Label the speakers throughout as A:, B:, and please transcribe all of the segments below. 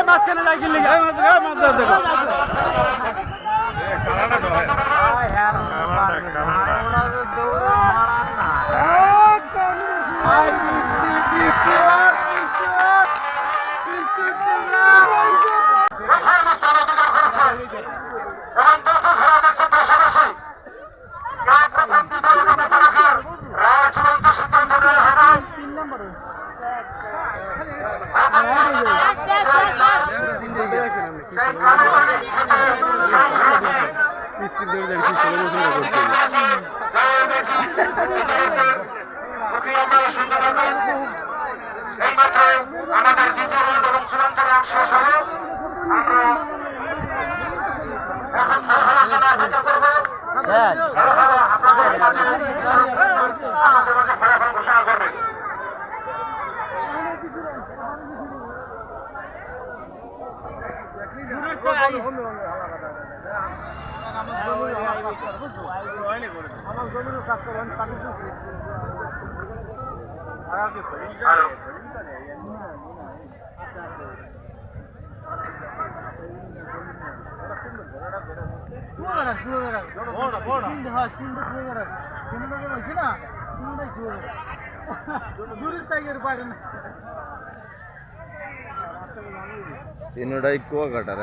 A: মাঝখানে যাই কিনলে আমাদের দ্বিতীয় রাউন্ড এবং চূড়ান্ত রাউন্ড শেষ হলো। আমরা এখন ফলাফল ঘোষণা করবেন।
B: তিনটাই কুয়াকাটার।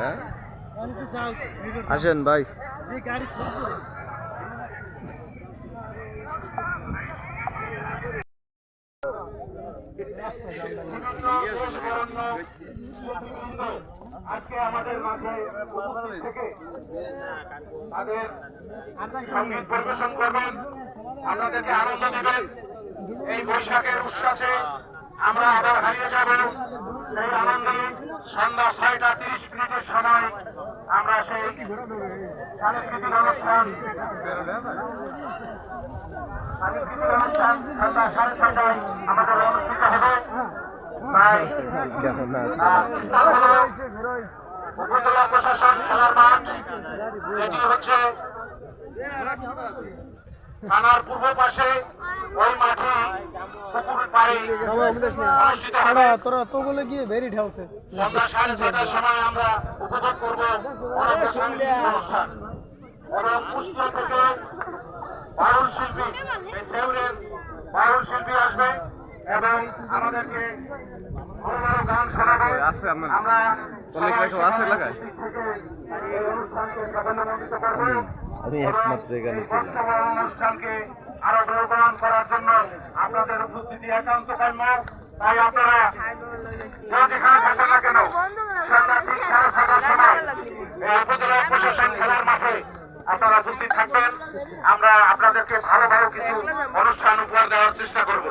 B: আসেন ভাই।
C: আজকে আমাদের মাঝে থেকে তাদের সঙ্গীত পরিবেশন করবেন, আপনাদেরকে আনন্দ দেবেন। এই বৈশাখের উচ্ছ্বাসে আমরা আবার হারিয়ে যাব। সেই আনন্দে সন্ধ্যা 6টা 30 সময় আমরা সেই সাংস্কৃতিক অনুষ্ঠান সন্ধ্যা 6:30টায় আমাদের অনুষ্ঠিত হবে। উপজেলা প্রশাসন খেলার মাঠ, যেটি হচ্ছে থানার পূর্ব পাশে, ওই মাঠে পুকুর পাড়ে অনুষ্ঠিত হবে। সন্ধ্যা 6:30টার সময় আমরা উপভোগ করব অনুষ্ঠান এবং কুষ্টিয়া থেকে বাউল শিল্পী, এই ফেব্রুয়ারির বাউল শিল্পী আসবে এবং আমাদেরকে গান শোনাবে। আমরা
B: আমি একমাত্র এখানে
C: অনুষ্ঠানকে আরো গ্রহণ করার জন্য আপনাদের উপস্থিতি একান্ত কাম্য। তাই আপনারা যেখানে থাকেন না কেন সন্ধ্যা 6:30টার সময় এই উপজেলা প্রশাসন খেলার মাঠে আপনারা উপস্থিত থাকবেন। আমরা আপনাদেরকে ভালো ভালো কিছু অনুষ্ঠান উপহার দেওয়ার চেষ্টা করব।